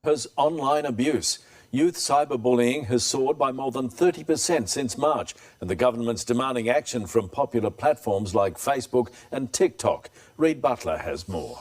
As online abuse. Youth cyberbullying has soared by more than 30% since March, and the government's demanding action from popular platforms like Facebook and TikTok. Reid Butler has more.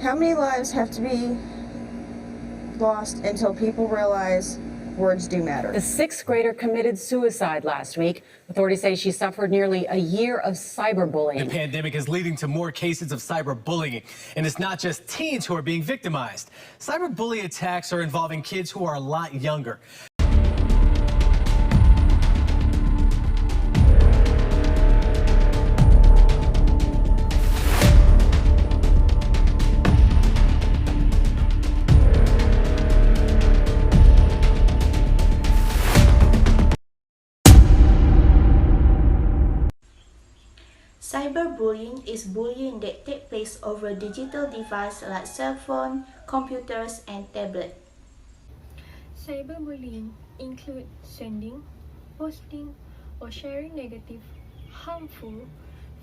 How many lives have to be lost until people realize words do matter? The sixth grader committed suicide last week. Authorities say she suffered nearly a year of cyberbullying. The pandemic is leading to more cases of cyberbullying, and it's not just teens who are being victimized. Cyberbullying attacks are involving kids who are a lot younger. Cyberbullying is bullying that takes place over digital devices like cell phone, computers, and tablet. Cyberbullying includes sending, posting, or sharing negative, harmful,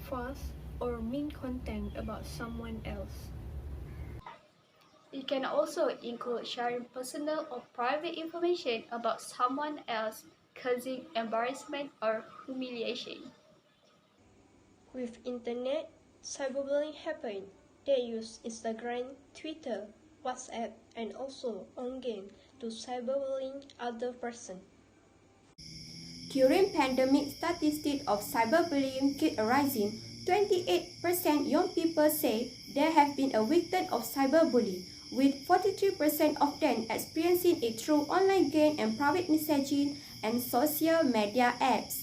false, or mean content about someone else. It can also include sharing personal or private information about someone else, causing embarrassment or humiliation. With internet, cyberbullying happens. They use Instagram, Twitter, WhatsApp, and also on game to cyberbullying other person. During pandemic, statistics of cyberbullying keep rising. 28% young people say they have been a victim of cyberbullying, with 43% of them experiencing it through online game and private messaging and social media apps.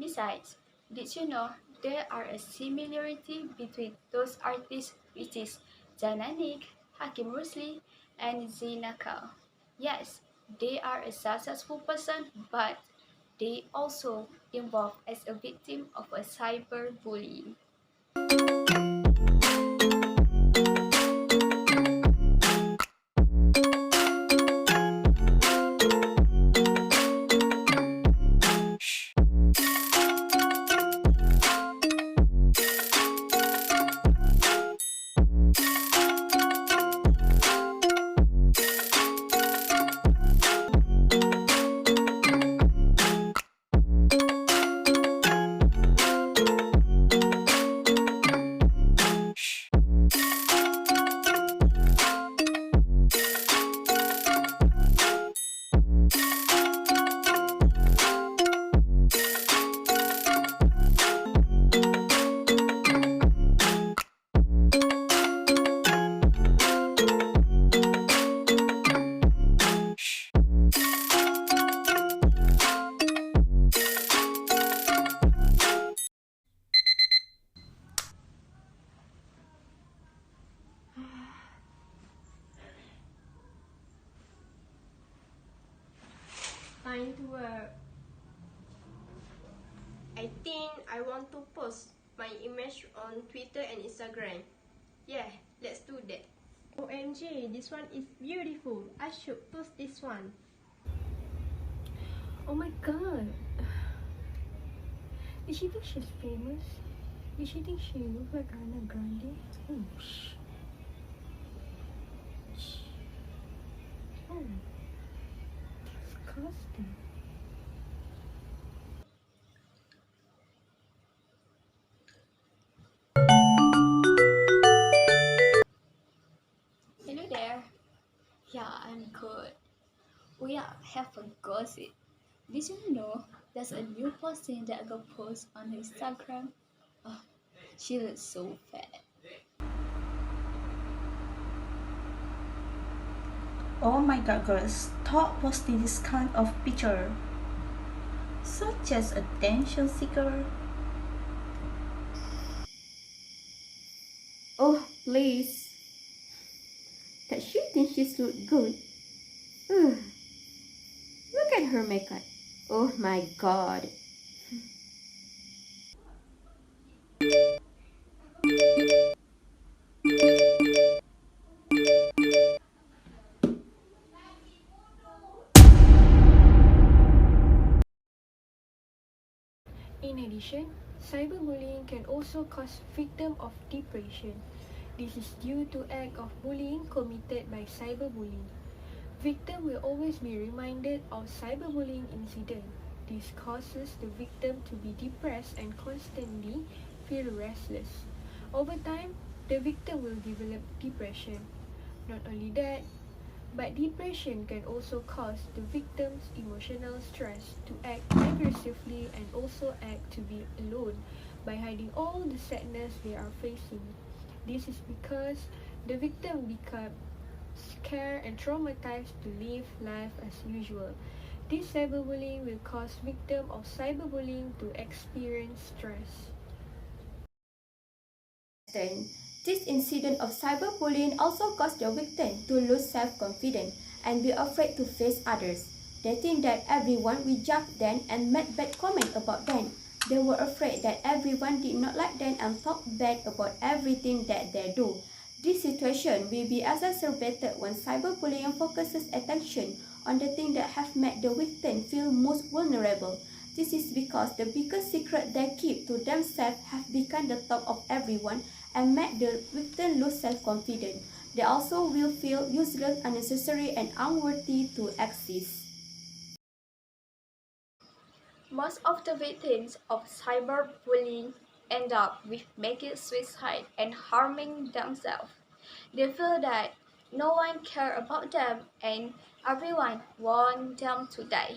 Besides, did you know there are a similarity between those artists, which is Jananik, Hakim Rusli, and Zinakal? Yes, they are a successful person, but they also involved as a victim of a cyberbullying. Time to work. I think I want to post my image on Twitter and Instagram. Yeah, let's do that. OMG, this one is beautiful. I should post this one. Oh my god! Did she think she's famous? Did she think she looks like Ariana Grande? Oh, oh, disgusting. Hello there. Yeah, I'm good. We have a gossip. Did you know there's a new posting that got posted on Instagram? Oh, she looks so fat. Oh my god, girls, stop posting this kind of picture. Such as attention seeker. Oh, please. That she thinks she look good. Ugh. Look at her makeup. Oh my god. In addition, cyberbullying can also cause victim of depression. This is due to act of bullying committed by cyberbullying. Victim will always be reminded of cyberbullying incident. This causes the victim to be depressed and constantly feel restless. Over time, the victim will develop depression. Not only that, but depression can also cause the victim's emotional stress to act aggressively and also act to be alone by hiding all the sadness they are facing. This is because the victim becomes scared and traumatized to live life as usual. This cyberbullying will cause victim of cyberbullying to experience stress. This incident of cyberbullying also caused the victim to lose self-confidence and be afraid to face others. They think that everyone will judge them and make bad comments about them. They were afraid that everyone did not like them and talk bad about everything that they do. This situation will be exacerbated when cyberbullying focuses attention on the things that have made the victim feel most vulnerable. This is because the biggest secret they keep to themselves have become the top of everyone and make the victim lose self-confidence. They also will feel useless, unnecessary, and unworthy to exist. Most of the victims of cyberbullying end up with making suicide and harming themselves. They feel that no one cares about them and everyone wants them to die.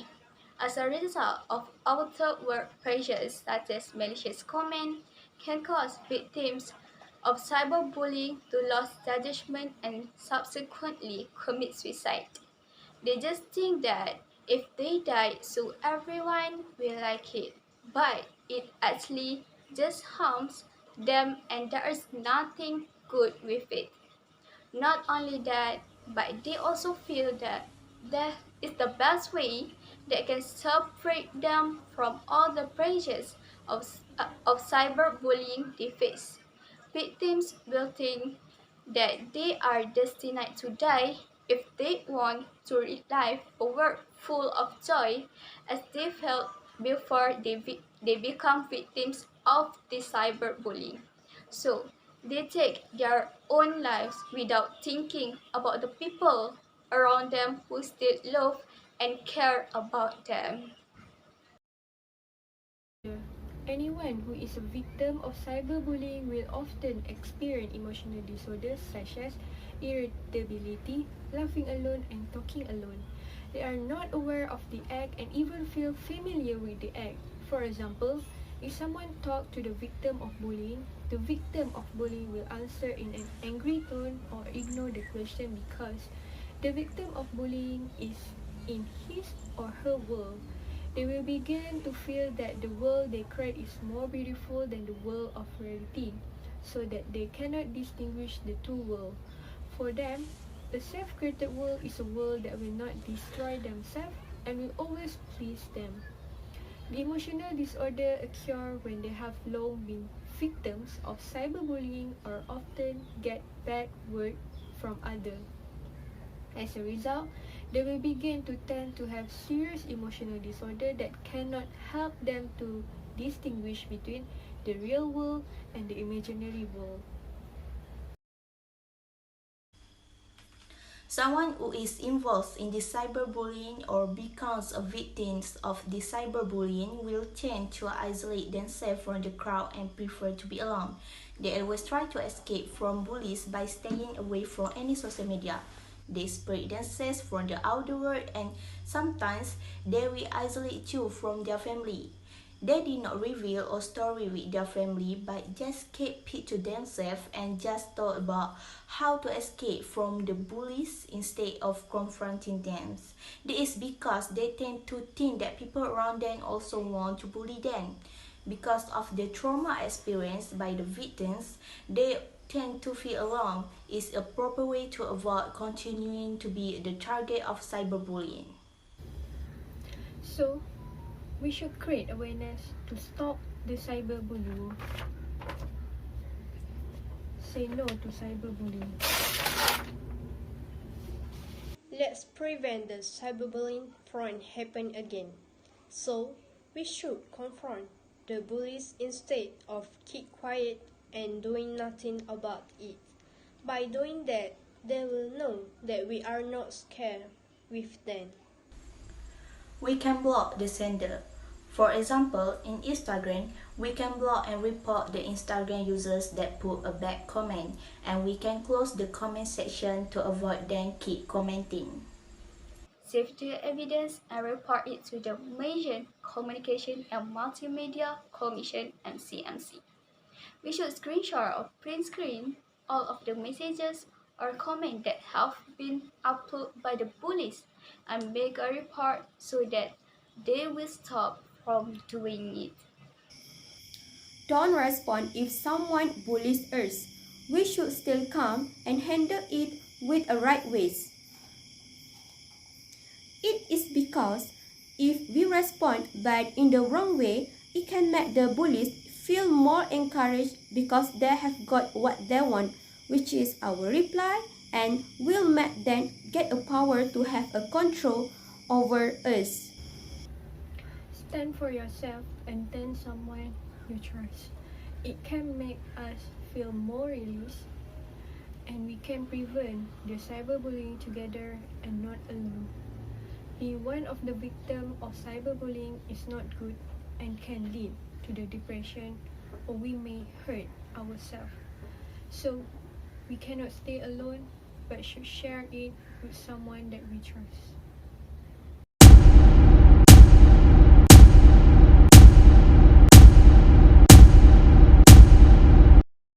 As a result of out-of-work pressures such as malicious comments can cause victims of cyberbullying to lose their judgment and subsequently commit suicide. They just think that if they die, so everyone will like it. But it actually just harms them and there is nothing good with it. Not only that, but they also feel that death is the best way that can separate them from all the pressures of cyberbullying they face. Victims will think that they are destined to die if they want to relive a world full of joy as they felt before they become victims of the cyberbullying. So, they take their own lives without thinking about the people around them who still love and care about them. Anyone who is a victim of cyberbullying will often experience emotional disorders such as irritability, laughing alone, and talking alone. They are not aware of the act and even feel familiar with the act. For example, if someone talks to the victim of bullying, the victim of bullying will answer in an angry tone or ignore the question because the victim of bullying is in his or her world. They will begin to feel that the world they create is more beautiful than the world of reality, so that they cannot distinguish the two worlds. For them, a self-created world is a world that will not destroy themselves and will always please them. The emotional disorder occur when they have long been victims of cyberbullying or often get bad word from others. As a result, they will begin to tend to have serious emotional disorder that cannot help them to distinguish between the real world and the imaginary world. Someone who is involved in the cyberbullying or becomes a victim of the cyberbullying will tend to isolate themselves from the crowd and prefer to be alone. They always try to escape from bullies by staying away from any social media. They separate themselves from the outer world and sometimes they will isolate you from their family. They did not reveal a story with their family but just kept it to themselves and just thought about how to escape from the bullies instead of confronting them. This is because they tend to think that people around them also want to bully them. Because of the trauma experienced by the victims, they tend to feel alone is a proper way to avoid continuing to be the target of cyberbullying. So, we should create awareness to stop the cyberbullying. Say no to cyberbullying. Let's prevent the cyberbullying from happening again. So, we should confront the bullies instead of keep quiet and doing nothing about it. By doing that, they will know that we are not scared with them. We can block the sender. For example, in Instagram, we can block and report the Instagram users that put a bad comment, and we can close the comment section to avoid them keep commenting. Save the evidence and report it to the Malaysian Communication and Multimedia Commission (MCMC). We should screenshot or print screen all of the messages or comments that have been uploaded by the bullies and make a report so that they will stop from doing it. Don't respond if someone bullies us. We should still calm and handle it with a right ways. It is because if we respond bad in the wrong way, it can make the bullies feel more encouraged because they have got what they want, which is our reply, and will make them get a power to have a control over us. Stand for yourself and then someone you trust. It can make us feel more released, and we can prevent the cyberbullying together and not alone. Being one of the victims of cyberbullying is not good and can lead to the depression, or we may hurt ourselves. So we cannot stay alone but should share it with someone that we trust.